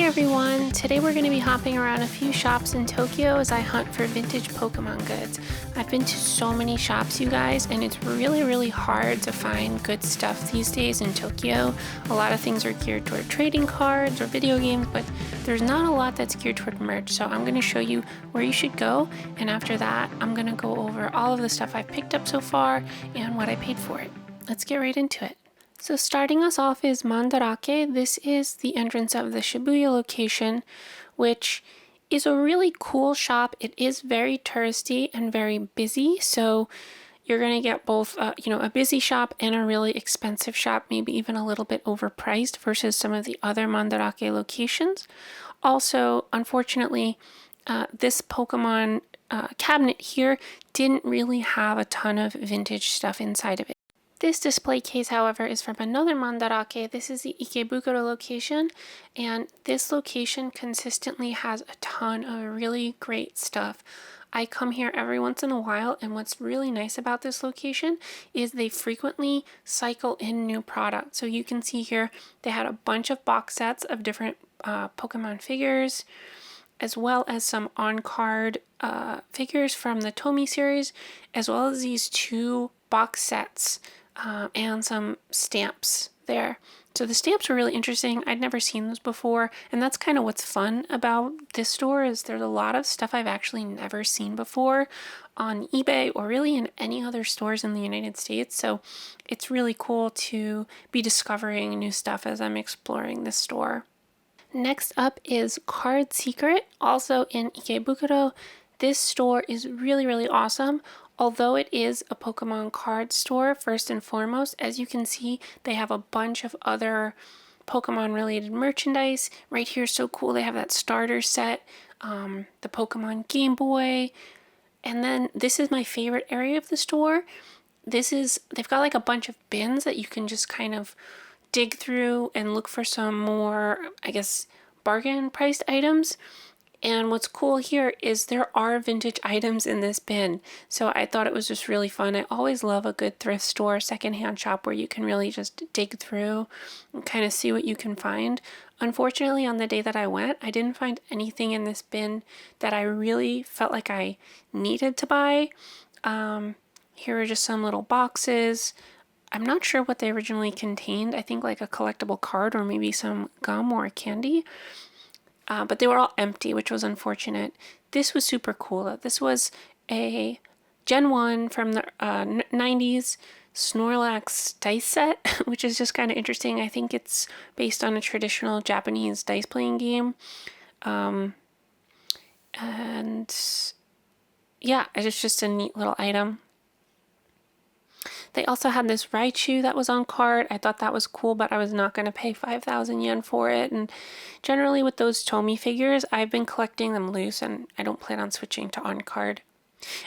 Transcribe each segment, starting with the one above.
everyone! Today we're going to be hopping around a few shops in Tokyo as I hunt for vintage Pokemon goods. I've been to so many shops, you guys, and it's really hard to find good stuff these days in Tokyo. A lot of things are geared toward trading cards or video games, but there's not a lot that's geared toward merch, so I'm going to show you where you should go, and after that I'm going to go over all of the stuff I've picked up so far and what I paid for it. Let's get right into it. So starting us off is Mandarake. This is the entrance of the Shibuya location, which is a really cool shop. It is very touristy and very busy, so you're going to get both a busy shop and a really expensive shop, maybe even a little bit overpriced versus some of the other Mandarake locations. Also, unfortunately, this Pokemon cabinet here didn't really have a ton of vintage stuff inside of it. This display case, however, is from another Mandarake. This is the Ikebukuro location, and this location consistently has a ton of really great stuff. I come here every once in a while, and what's really nice about this location is they frequently cycle in new products. So you can see here they had a bunch of box sets of different Pokemon figures, as well as some on-card figures from the Tomy series, as well as these two box sets and some stamps there. So the stamps were really interesting. I'd never seen those before, and that's kind of what's fun about this store is there's a lot of stuff I've actually never seen before on eBay or really in any other stores in the United States. So it's really cool to be discovering new stuff as I'm exploring this store. Next up is Card Secret, also in Ikebukuro. This store is really awesome. Although it is a Pokemon card store, first and foremost, as you can see, they have a bunch of other Pokemon related merchandise. Right here is so cool. They have that starter set, the Pokemon Game Boy, and then this is my favorite area of the store. They've got like a bunch of bins that you can just kind of dig through and look for some more, I guess, bargain priced items. And what's cool here is there are vintage items in this bin. So I thought it was just really fun. I always love a good thrift store, secondhand shop where you can really just dig through and kind of see what you can find. Unfortunately, on the day that I went, I didn't find anything in this bin that I really felt like I needed to buy. Here are just some little boxes. I'm not sure what they originally contained. I think like a collectible card or maybe some gum or candy. But they were all empty, which was unfortunate. This was super cool. This was a Gen 1 from the 90s Snorlax dice set, which is just kind of interesting. I think it's based on a traditional Japanese dice playing game. And yeah, it's just a neat little item. They also had this Raichu that was on card. I thought that was cool, but I was not going to pay 5,000 yen for it. And generally with those Tomy figures, I've been collecting them loose and I don't plan on switching to on card.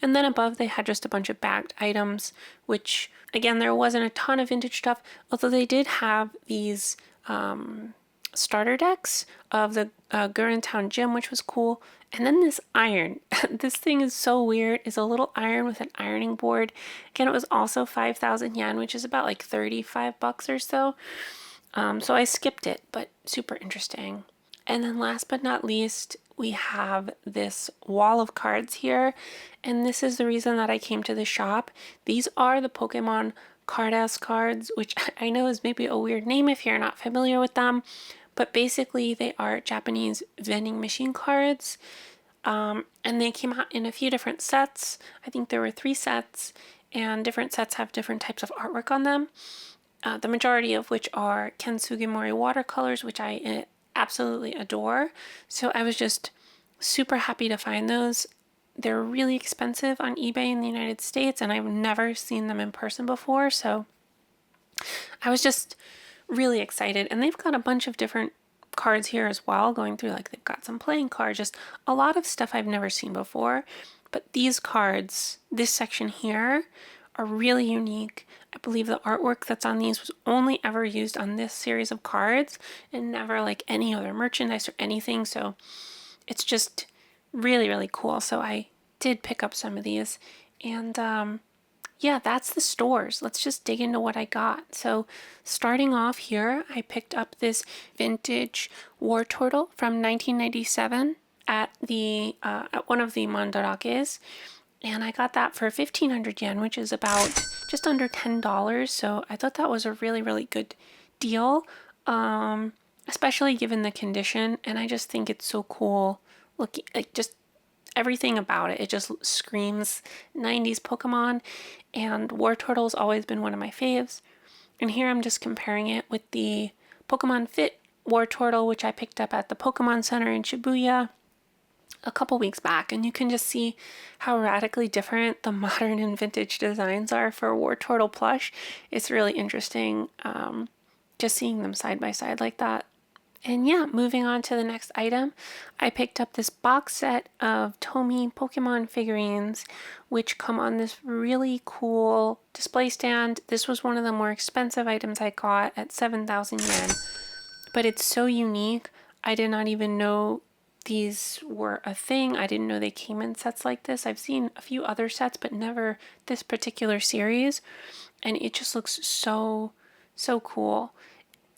And then above they had just a bunch of bagged items, which again, there wasn't a ton of vintage stuff, although they did have these starter decks of the Town Gym, which was cool. And then this iron. This thing is so weird. It's a little iron with an ironing board. Again, it was also 5,000 yen, which is about like 35 bucks or so. So I skipped it, but super interesting. And then last but not least, we have this wall of cards here. And this is the reason that I came to the shop. These are the Pokemon Cardass cards, which I know is maybe a weird name if you're not familiar with them. But basically, they are Japanese vending machine cards, and they came out in a few different sets. I think there were 3 sets, and different sets have different types of artwork on them, the majority of which are Ken Sugimori watercolors, which I absolutely adore. So I was just super happy to find those. They're really expensive on eBay in the United States, and I've never seen them in person before, so I was just really excited. And they've got a bunch of different cards here as well, going through, like they've got some playing cards, just a lot of stuff I've never seen before. But these cards, this section here, are really unique. I believe the artwork that's on these was only ever used on this series of cards and never like any other merchandise or anything. So it's just really cool. So I did pick up some of these, and yeah, that's the stores. Let's just dig into what I got. So starting off here, I picked up this vintage Wartortle from 1997 at the at one of the Mandarakes, and I got that for 1,500 yen, which is about just under $10. So I thought that was a really, really good deal, especially given the condition. And I just think it's so cool looking, like just everything about it. It just screams 90s Pokemon, and Wartortle's always been one of my faves. And here I'm just comparing it with the Pokemon Fit Wartortle, which I picked up at the Pokemon Center in Shibuya a couple weeks back, and you can just see how radically different the modern and vintage designs are for Wartortle plush. It's really interesting just seeing them side by side like that. And yeah, moving on to the next item, I picked up this box set of Tomy Pokemon figurines, which come on this really cool display stand. This was one of the more expensive items I got at 7,000 yen, but it's so unique. I did not even know these were a thing. I didn't know they came in sets like this. I've seen a few other sets, but never this particular series, and it just looks so, so cool.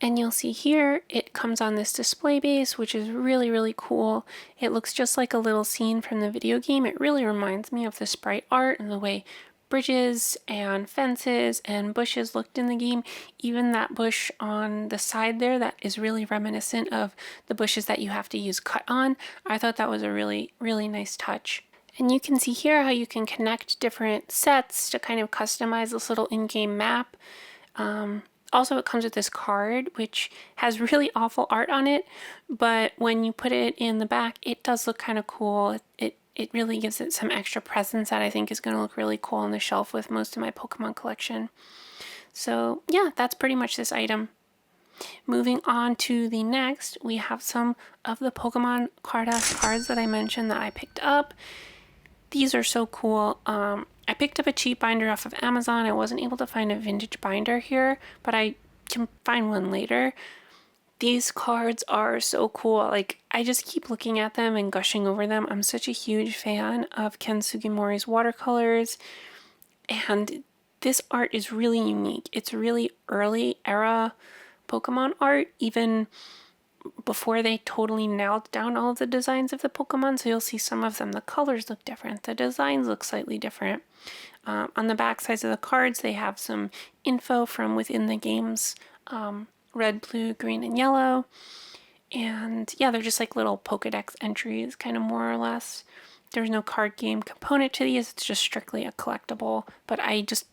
And you'll see here, it comes on this display base, which is really, really cool. It looks just like a little scene from the video game. It really reminds me of the sprite art and the way bridges and fences and bushes looked in the game. Even that bush on the side there that is really reminiscent of the bushes that you have to use cut on. I thought that was a really, really nice touch. And you can see here how you can connect different sets to kind of customize this little in-game map. Also, it comes with this card, which has really awful art on it, but when you put it in the back, it does look kind of cool. It really gives it some extra presence that I think is going to look really cool on the shelf with most of my Pokemon collection. So yeah, that's pretty much this item. Moving on to the next, we have some of the Pokemon Cardass cards that I mentioned that I picked up. These are so cool. I picked up a cheap binder off of Amazon. I wasn't able to find a vintage binder here, but I can find one later. These cards are so cool. Like, I just keep looking at them and gushing over them. I'm such a huge fan of Ken Sugimori's watercolors, and this art is really unique. It's really early era Pokemon art, even before they totally nailed down all of the designs of the Pokemon. So you'll see some of them, the colors look different, the designs look slightly different. On the back sides of the cards, they have some info from within the games, red, blue, green, and yellow. And yeah, they're just like little Pokedex entries, kind of more or less. There's no card game component to these. It's just strictly a collectible. But I just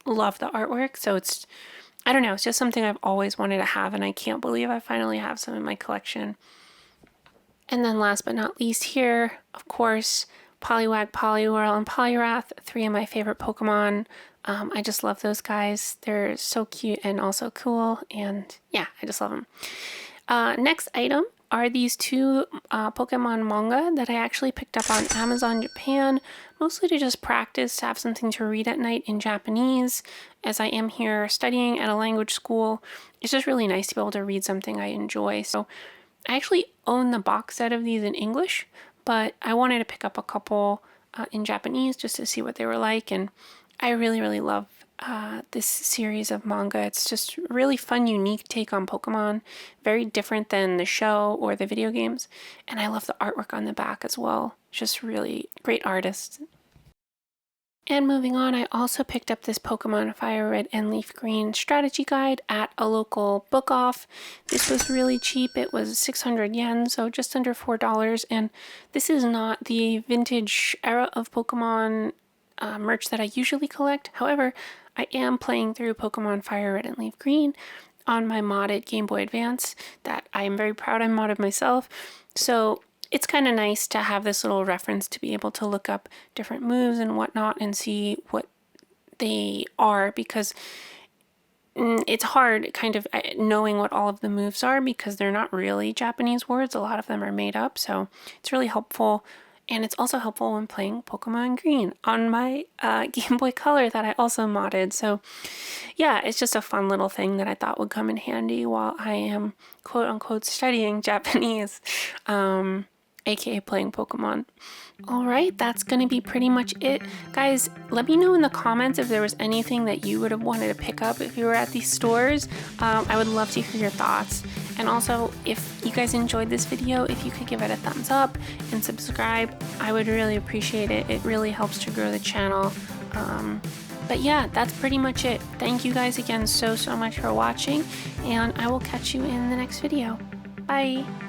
love the artwork. So it's, I don't know, it's just something I've always wanted to have, and I can't believe I finally have some in my collection. And then last but not least here, of course, Poliwag, Poliwhirl, and Poliwrath, three of my favorite Pokemon. I just love those guys. They're so cute and also cool, and yeah, I just love them. Next item are these two Pokemon manga that I actually picked up on Amazon Japan, mostly to just practice, to have something to read at night in Japanese, as I am here studying at a language school. It's just really nice to be able to read something I enjoy. So I actually own the box set of these in English, but I wanted to pick up a couple in Japanese just to see what they were like, and I really, really love this series of manga. It's just a really fun, unique take on Pokemon, very different than the show or the video games, and I love the artwork on the back as well. Just really great artists. And moving on, I also picked up this Pokemon Fire Red and Leaf Green strategy guide at a local book off. This was really cheap. It was 600 yen, so just under $4. And this is not the vintage era of Pokemon merch that I usually collect. However, I am playing through Pokemon Fire Red and Leaf Green on my modded Game Boy Advance that I am very proud I modded myself. So it's kind of nice to have this little reference to be able to look up different moves and whatnot and see what they are, because it's hard kind of knowing what all of the moves are because they're not really Japanese words. A lot of them are made up, so it's really helpful. And it's also helpful when playing Pokemon Green on my Game Boy Color that I also modded. So yeah, it's just a fun little thing that I thought would come in handy while I am quote unquote studying Japanese. aka playing Pokemon. Alright, that's gonna be pretty much it. Guys, let me know in the comments if there was anything that you would have wanted to pick up if you were at these stores. I would love to hear your thoughts. And also, if you guys enjoyed this video, if you could give it a thumbs up and subscribe, I would really appreciate it. It really helps to grow the channel. But yeah, that's pretty much it. Thank you guys again so much for watching, and I will catch you in the next video. Bye!